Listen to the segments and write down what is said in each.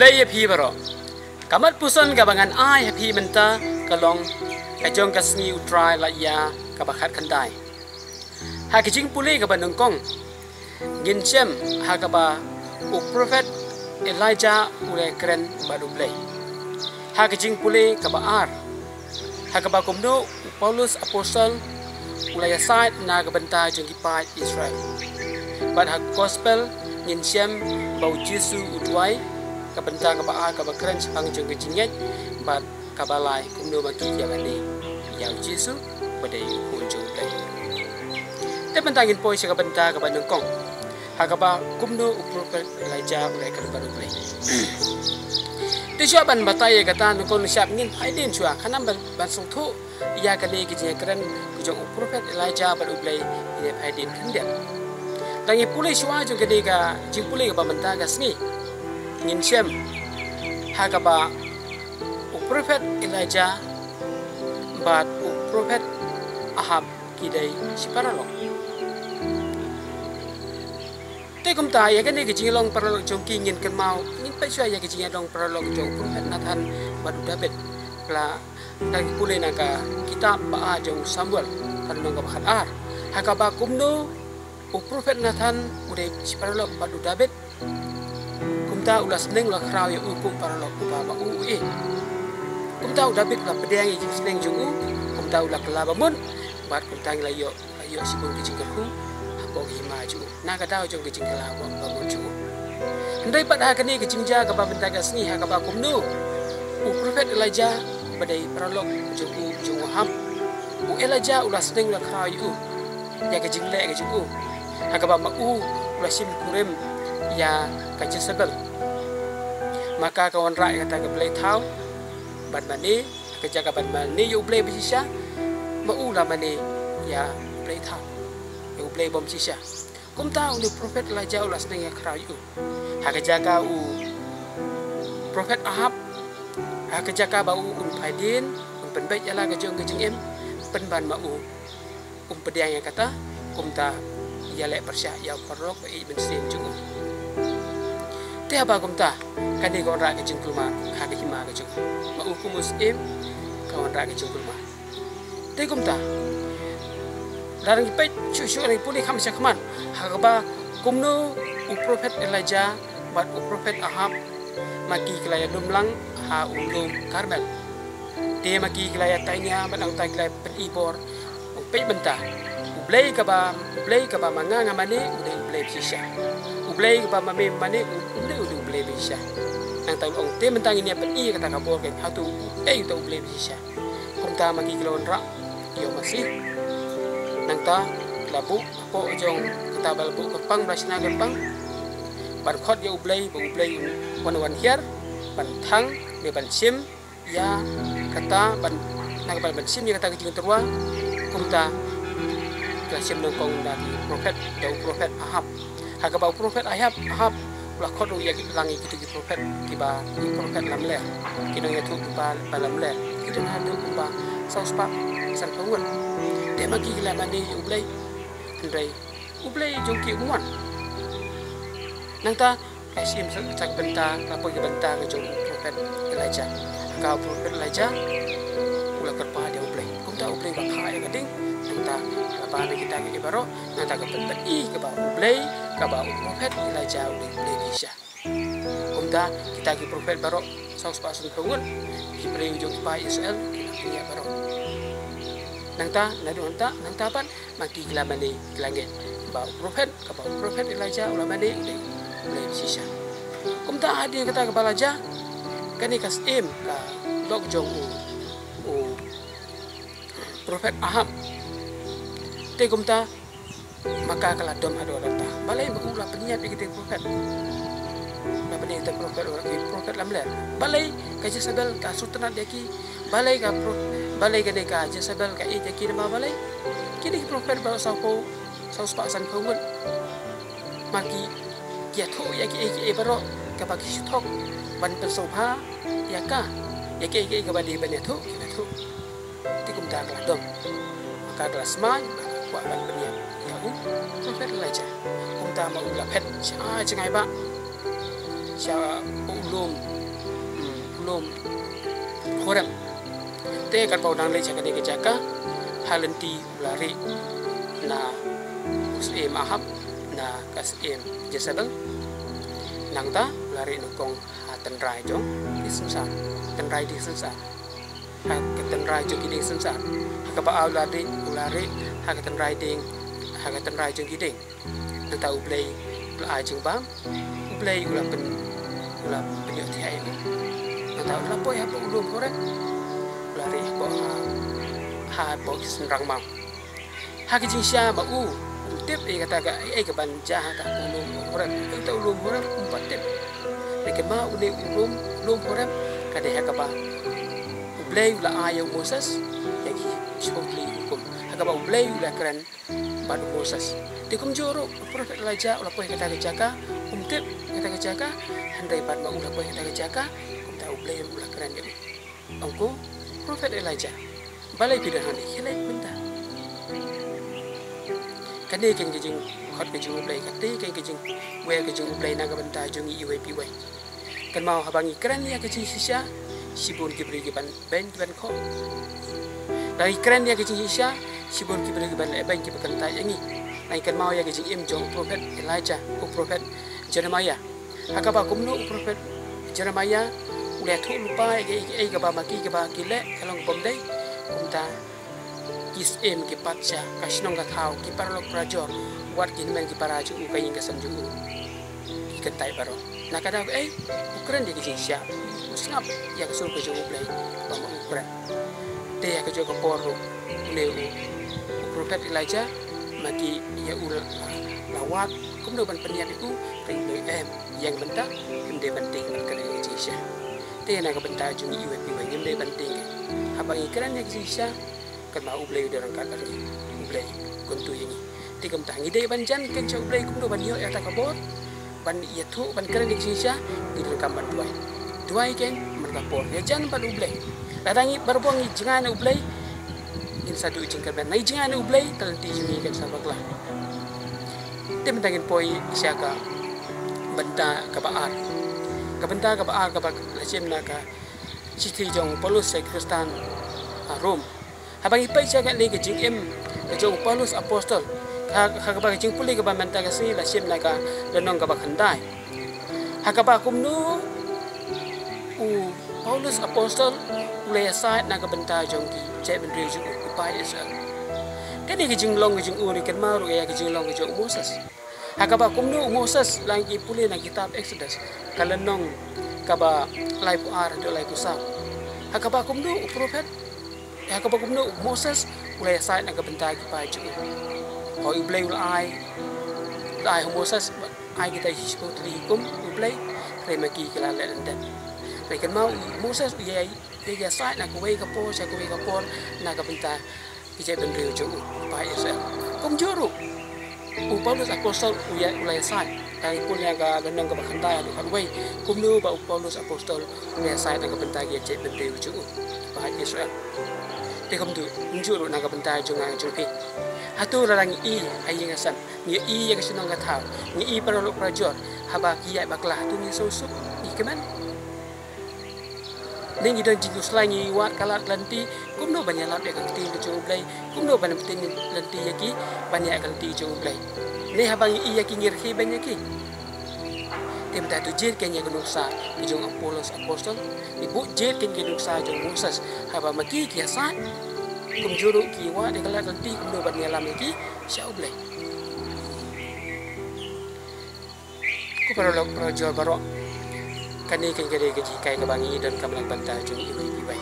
ublay happy baro. Kamat puson gabangan ay happy menta kalong kajong kasni utrai la ya kabakat kandai. Hakijing pulih kaban nengkong. Gincem hakaba u prophet Elijah ulai keren badu ublay. Hakijing pulih kabar. Hakaba kumno Paulus apostol ulai side na kabenta jeng kipai Israel. Bad hak gospel gincem bau Yesu utwai kabenta kabar keren sepang jeng kejinget bad kabalai kumno bagi jabani yang Yesu badai kunjung ublay. Tepentangin poy sa kabenta kaban nengkong. Hakaba kumno prophet Elijah ulai keren badu ublay. Di ban batay kata nungkon siap ngin haidin chua kanam ban song thu ya kali kijing keren kujong prophet Elijah badu ublay ini haidin kendem. Tangi pulih chua jong kede ka jing pulih ka banta ka sni ngin sem hakaba prophet Elijah bat prophet Ahab kidai siparalong. Tekum ta ya kan ni kijing long paralog jong kingin ken mau ngin pa chua ya kijing long paralog jong prophet Nathan badu David la tangi pulih naka kitab ba jong Samuel kan nong ka ar hakaba kumno prophet Nathan udah siparalog badu David kumta ulas neng la kraw ya ukum paralog ba uue kumta David la pedang ya seneng jong kumta ulah kelaba mun bat kumta nglayo ayo sibung kijing ku bog himaju naga daw jong kijing kalawa bamuju ndai pada kani kijing ja ka babenta gasni ha ka ba kumnu prophet Elijah badai prolog jong Ahab Elijah ulas deng la khayu ya kijing le kijing ha ka ba ulas sim kurem ya ka Jezebel maka kawan rai kata ka blai thau bad mani ka jaga bad mani yu blai bisha la mani ya blai thau ublay bom sisya. Kum tahu ni prophet Elijah ulas dengan kerayu. Hak jaga prophet Ahab. Hak jaga bau paidin, penbaik jala kejong em, penban mau pediang yang kata kum ta ya lek persya ya perlok i bensin jungu. Teh apa kum ta kani kon ra kejong kulma hak hima kejong. Mau kumus kawan ra kejong kulma. Teh kum ta larang ipet cucu orang pulih kami sakman hakaba kumno prophet Elijah bat prophet Ahab maki kelaya dumlang ha ulum Karmel dia maki kelaya tanya menang tai kelaya penibor upet benta ublay kaba manga ngamane udah ublay bisa ublay kaba mame mane udah ublay bisa nang tahu ong te mentang ini peni kata kabor kan hatu udah ublay bisa kumta maki kelon rak yo masih nangta labu po jong kita balbu kepang rasna gempang ban khot ya ublay wan hiar ban thang de ban sim ya kata ban nang ban sim ya kata kijing terwa kumta kasim nongkong dari prophet dau prophet Ahab hakaba prophet Ahab la khot ya langi gitu prophet tiba prophet lamle kino ya tu ba lamle kita hadu kumba sauspa san pengun dia magi gila mandi ublay andai ublay jongki umuan nangta kasim sak benta apa ke benta ke jong prophet Elijah ka prophet Elijah ulah kerpa dia ublay kumta ublay bakha ya gading nangta apa ada kita ke baro nangta ke pentet ke ba ublay ka ba prophet Elijah ublay bisa kumta kita ke prophet baro saus pasun pengun ibrahim jong pa Israel kita baro nangta pan maki gelamane gelangit bau prophet Elijah ulamane ulai sisa kumta adi kata kepala ja kani kas ka dok jong prophet Ahab te kumta maka kala dom ado lata balai ulah peniat kita prophet na bani kita prophet lamle balai ka Jezebel ka sultanat deki balai ka ka Jezebel ka jeki na balai kini prophet baru saus pasan pengun maki kia tu ya ki baru ka bagi sutok ban persopha ya ka ya ki ka badi ban tu kita tu tikum ta ka dom maka kelas mai wa ban baniam ya prophet Elijah kumta mau la pet cha jangai ba cha ulum ulum horem te kan pau dang le jaka ni jaka halenti ulari na usim Ahab na kasim Jezebel nang ta lari nukong hatan rai jong di sensar tan rai di sensar hatan rai jong di sensar hakaba ulari hakatan rai ding hakatan rai jong giding nang ta ublay ulai jeng bam ublay ulap penyok tiai nang ta ulap boy apa ulum korek ulari ha bo senrang mau hak jing sia ba tip kata ke banja ka ulum korek kita ulum korek empat tip lekin ma ulum korek kada hakaba ublay ula ayo Moses yagi shortly hukum hakaba ublay ula keren badu Moses dikum joro prophet Elijah ula poy kata jaka tip kata jaka handai pad ma ula poy kata jaka ta ublay ula keren dia angko prophet Elijah balai bidahan hilai bentar kande keng kejing hot kejing ublay kate keng kejing we kejing ublay naga bentar jungi iwe piwe kan mau habangi keren ya kejing sisa sibun kibri giban ben ko dari keren ya kejing sisa sibun kibri giban ben kibakan ta yangi nai kan mau ya kejing im jong prophet Elijah o prophet Jeremiah hakaba kumno prophet Jeremiah udah tu lupa ai gaba maki gaba kile kalong bomdai umta kis em ki patcha kasnong ka thau ki parlok prajor wat kin men ki paraju u kayin kasam ju ki ketai baro nakada ukren de ki sia usnap ya ka sul ko ju play ba ma ukren te ya ka jo ko porro le u prophet Elijah maki ya ul lawat kum do ban peniat itu ring em yang bentak kum de penting kan ki sia te na ka bentak ju ni iwe kum de penting abang ikran ya ki sia kan mau ublay darang kadar ni ublay kuntu ini tikam tangi dei banjan kan cha ublay kum do ban yo ya ta kabor ban ya thu ban keren di sisa di rekam ban duai ken merkapor ya jan ban ublay ladangi barbuang jangan ublay in satu ujung kan nai jangan ublay talenti jumi kan sabaklah tem tangin poi siaga benta kabaar kabak lacem naka citi jong Paulus sai Kristan Rom habang ipay siya kan lagi jing em kejong Paulus apostol hakaba jing puli ka bamanta kasi la sim na ka lanong ka bakhandai hakaba kumno u Paulus apostol ulay aside na ka banta jong ki chay bendri jung upay isa kani kejing long kejing uri kan maru ya kejing long kejong Moses hakaba kumno Moses lagi puli na kitab Exodus kalanong kaba life ar do life usap hakaba kumno prophet ya ka bagumno Moses ulay aside nagabantay ki pa ju o ublay ulay Moses ay kita hispo trikum ublay kay maki kilala landan kay kan mau Moses uyay ya aside nagaway ka po sa gaway ka po nagabantay ki bendri ju pa Israel kum juro u Paulus apostol ulay aside ay punya ka ganang ka bakantay kan way kumno ba Paulus apostol ulay aside nagabantay ki bendri ju pa Israel tekom tu njuru naga bentai junga jupi hatu larang I ayi ngasan ni I yang senang gatau ni I paralok prajor haba kiai baklah tu ni susuk I keman nengi dan jingus langi wat kalat lanti kumno banyak lat ya kanti ke jublai kumno banyak penting lanti yaki banyak kanti jublai ni habang I yaki ngirhi banyak ki tem ta tu jet kenya gunungsa ki jong Apollos apostol ibu jet ken gunungsa jong Moses haba maki kiasa kum juru ki wa de kala kanti kum do ban yalam ki syaublay ku parolok projo baro kani ken gede ki kai ka bangi dan kamlang banta jong ibai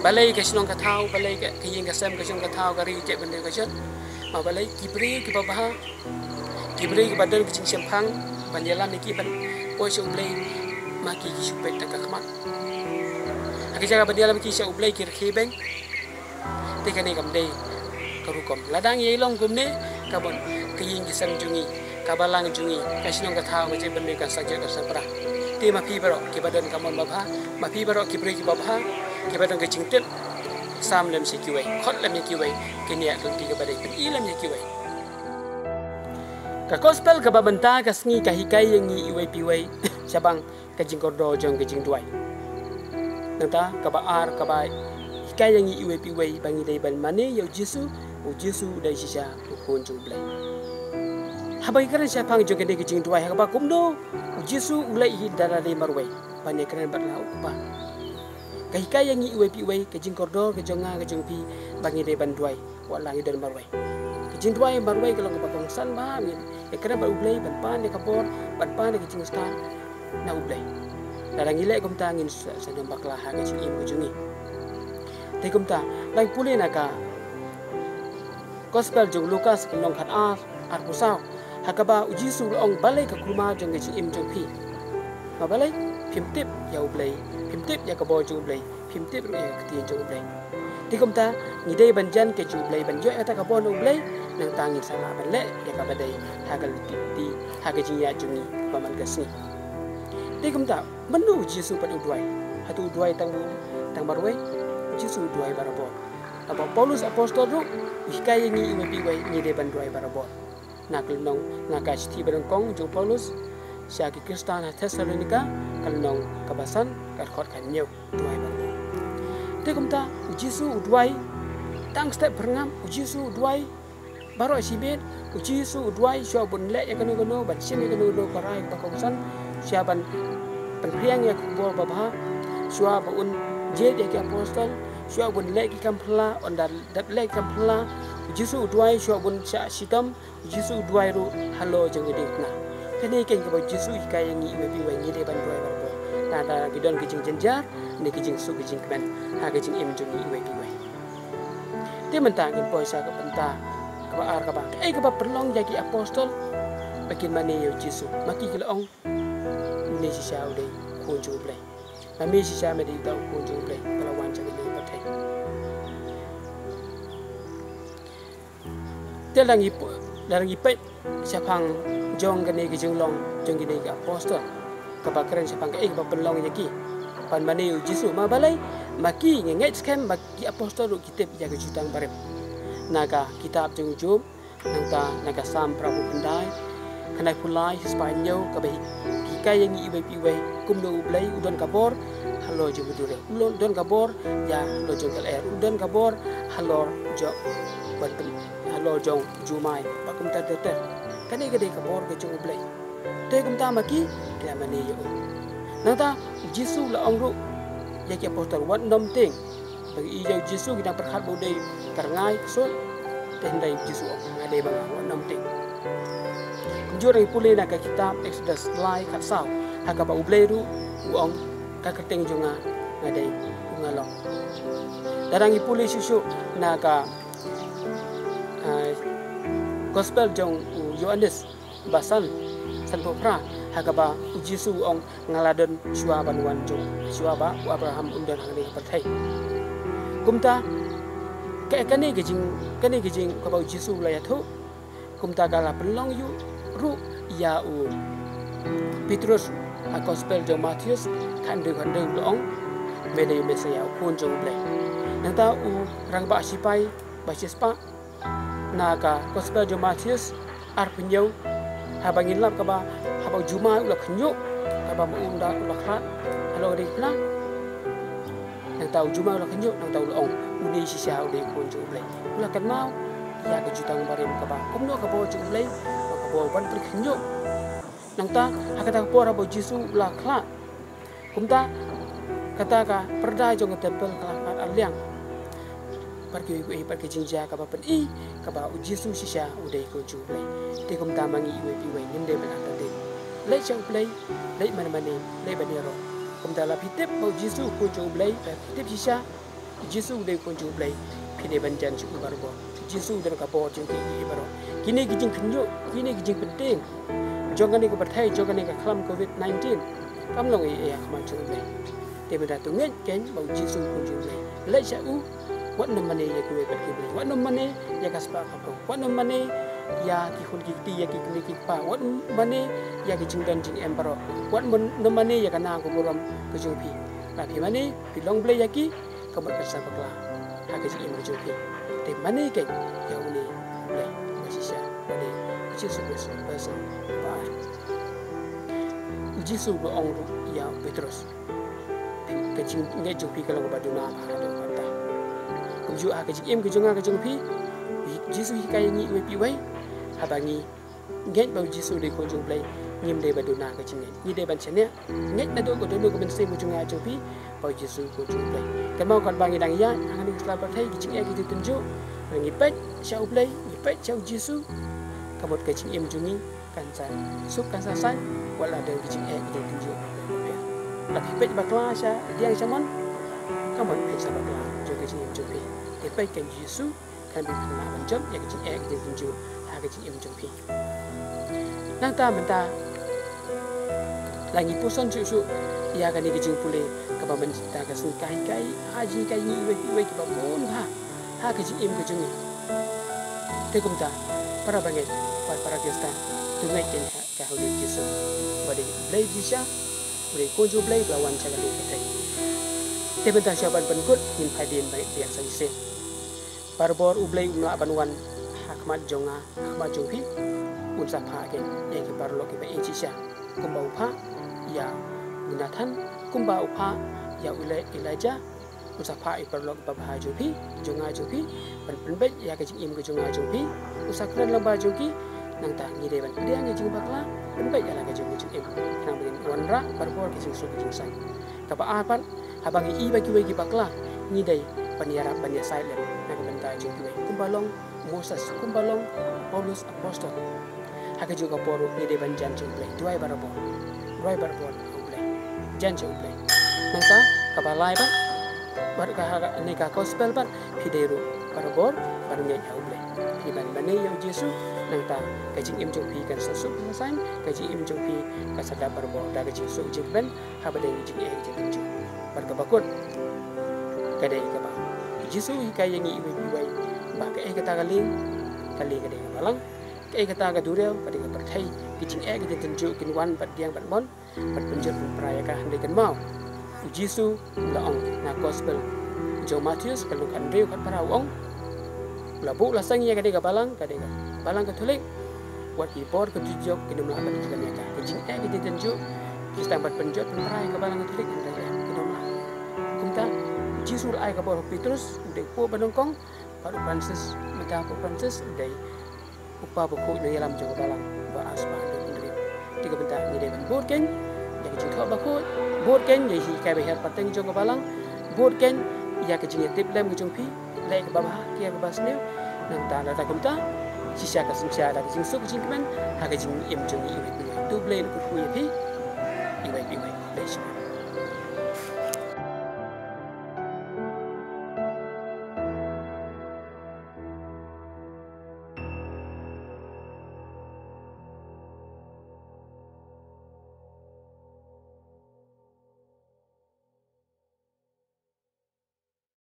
balai ka sinong ka thau balai ka yin ka sam ka jong ka thau ka ri je bende ka jot ma balai kibri ki babaha kibri ki badan ki cing sempang ban yalam ki ban poi syaublay maki ki supet ta ka khamat aki jaga ban yalam ki syaublay ki khibeng tika ni kamdei karukom ladang yelong gumne kabon kiying kisam jungi kabalang jungi kasinong kathao ngaje bende kan sajak kasapra ti mapi baro ki badan kamon babha mapi baro ki bri ki babha ki badan ke jingtet sam lem si kiwai khot lem ki kiwai kini ak ti ka badai pen ilam ki kiwai ka gospel ka babanta ka sngi ka hikai yang ni iwai piwai sabang ka jingkordo jong ke jingduai nanta kabaar kabai hikaya yang iwe piwe bangi dai ban mane ya Yesu dai sisa ukun jung blai habai karen siapang jong kene kijing tuai hakaba kumdo Yesu ulai hi dara dai marwai bane karen batla ukpa kahikaya yang iwe piwe kijing kordor kejonga kejong pi bangi dai ban tuai walangi dan marwai kijing tuai marwai kalau kabakong san ba min e karen ba ulai ban pan kabor ban pan kijing stan na ulai darang ilek kum tangin sa bakla ha ke im ujungi te kum ta lai pule naka gospel jong Lukas long khat ar pusau hakaba ujisu ong balai ka kuma jong ke im jong pi ma balai phimtip ya ublai phimtip ya ka bo jong ublai phimtip ru ya ti jong ublai te kum ta ni dei banjan ke jong ublai banjo ata ka bo no ublai nang tangin sala balai ya ka badai hagal ti ha ke ya jungi paman gasni te kum ta menu Yesu pada uduai hatu uduai tang marwai Yesu uduai barabot apa Paulus apostol ru hikaya ni iwe piwai ni de ban duai barabot nak lenong ngaka sti barengkong jo Paulus syaki Kristan Tesalonika kalnong kabasan kal khot kan nyeu duai barabot te kum ta Yesu uduai tang step berngam Yesu uduai baro sibet Yesu uduai syo bun le ya kanu ban sim ya kanu karai bakongsan siaban penpriang ya kubur babha syua baun je ya apostol syua bun lek kampla ondan dap lek kampla Yesu duai syua bun sya sitam Yesu duai ru halo jeng gedekna kene ken ke Yesu hikaya ngi we bi ngi de ban duai barbo nada gidon kijing jenjar ni kijing su kijing kmen ha kijing im jeng ngi we bi we te mentang in poisa ke penta ke ar ka ba ke ba perlong ya apostol bagaimana ya Yesu maki kelong ni sisa udah kunjung play, kami sisa medi tahu kunjung play kalau wancang ini pakai. Dalam ipet siapang jong kene kijeng long jong kene apostol kebakaran siapang ke pelong yaki pan mani Yesu ma balai maki ngenget skem bagi apostol kitab jaga jutang barep naga kitab jong jum naga sam prabu kendai kenai pulai Spanyol kabai kaya yang iwe piwe kumno ublai udon kabor halo jo budure udon kabor ya halo jo ler udon kabor halo jo batem halo jo jumai pakum tater kane gede kabor ke jo ublai te kum ta maki la mane yo nata Yesu la ongru ya ki apostol wat nom ting bagi ijo Yesu kita perhat bude karangai so tendai Yesu ngade bang wat nom ting jurang pulih nak kitab Exodus lai kat sau hakaba ubleru uong kaketeng junga ngadai ungalong darang pulih susu naka gospel jong Yohanes basan santo pra hakaba Yesu ong ngaladon syua banwan jong syua ba Abraham undan hangni pathai kumta kane gijing kabau Yesu layathu kumta kala pelong yu ru ya Petrus a gospel jong Matius kandeng loong mede mesaya kun jong blai nanta rang ba sipai ba sispa naga gospel jong Matius ar penyau habangin lap kaba habau juma ula khnyo kaba muunda ula khat halo rikna nanta juma ula khnyo nanta loong uni sisa udi kun jong blai ula kan mau ya ke jutang barim kaba kumno kabo jong blai wan perikhnyo nangta hakata pora bo Yesu la khla kumta kata ka perda jong tempel kala aliang pergi jinja ka ba pen i ka ba Yesu sisa udai ko jublai te kumta mangi iwe piwe nginde belata de lai chang play lai mane lai banero kumta la pitep bo Yesu ko jublai ka pitep sisa Yesu udai ko jublai pine banjan chu barbo Yesu dan ka bo jong ki baro kini kijing khnyo kini kijing penting jongane ko perthai jongane ka khlam COVID-19 kam long e ma chung le te beda tu ngen ken bau Yesu kun chung le lai sa u wat no mane ya ku pe ki wat no mane ya ka spa ka ko wat no mane ya ki khun ki ti ya ki kli ki pa wat mane ya ki jing dan jing embaro wat no mane ya ka na ko boram ko chung pi la pi mane pi long ble ya ki ka ba ka sa bakla ha ki jing ko chung pi te mane ken ya uni le sisa mane Yesu Kristus person bar Yesu lo ong ya Petrus cái chim nghe chụp phi cái lòng bát na phá đồ quan ta cũng dụ cái chim em cái chung cái chung phi Giêsu cái nhị với pi vậy hà bà nghi nghe bao Giêsu để con chung play nghiêm đề bát na cái chim nhị đề ban chân nhé nghe đã đôi của mình xem cái chung chung phi bao Giêsu con chung play cái mau còn bang yang ya ang ni selamat thấy cái chim cái tunjuk nghi pet chau play nghi pet chau Giêsu kamot cái chim em chung ni kan sa sup kan sa san wala ada cái chim cái tunjuk là pet bakla sa dia zaman kamot pet sa bakla cho cái chim em chung phi để pet cái Giêsu kan bị phá ban chấm ya cái chim cái tunjuk ha cái chim em chung phi nang ta mình ta lagi puson cucu ya kan ni kecing pule kapa mencipta kasun kai haji kai ni we kapa pun ha kecing im kecing ni tekum ta para banget para Kristen tungai ken ka holi Yesus bade blai disha bade konjo blai lawan cakali ketai te bentang syaban penkut in padin baik dia sanise barbor ublai umla banwan hakmat jonga hakmat jongpi unsa pha ken ye ki barlo ki ba echisha kumbau pha ya Jonathan kumbau pha ya Elijah usapha iperlok babha jopi jonga jopi ban penbet ya ke im ke jonga jopi usakran lamba joki nang ta ngi deban dia ngi jing bakla penbet ya la ke jonga im nang begin wanra barbor ke jing su ke jing sai kapa apan habangi i bagi wegi bakla ngi dai paniara panya sai le nang benta joki we kumbalong Moses kumbalong Paulus apostol haka juga poru ngi deban jan joki duai barbor jan joki nang ta kapa lai ba baru kah ni kah gospel ban hideru barbor baru ngai jauh le hiban bani yang Yesu nang ta kajing im jong pi kan sasuk sain kajing im jong pi ka sada barbor da kajing su jing ben ha badai jing e jing jong bar ka bakut kadai ka ba Yesu ka yang i wi wi ba ka e kata kaling kali kadai ka balang ka e kata ka durel kadai ka perthai kajing e ka jing jong kin wan bat diang bat mon bat penjut peraya ka handai kan mau Yesu laong na gospel Jo Matius kalau Andrew kat para ong labu lasang ya kadai balang Katolik buat kibor ke tujok kini melakukan juga mereka kejing kita tunjuk kita buat penjot penerai ke balang Katolik andai kita melakukan kumta Yesu ai ke bawah Petrus dari po Banongkong baru Francis minta po Francis dari upa buku dari dalam Jo balang bahas bahasa pendiri tiga bentar ni dia buat kan yang juga bakut bột ken ye hi kai behat pateng jong balang bột ken ya ke jing tip lem ke jong pi lai ke babah kia ke basne nang ta da kumta sisa ka simcha da jing su jing men ha ke jing im jong i tu blame ku pi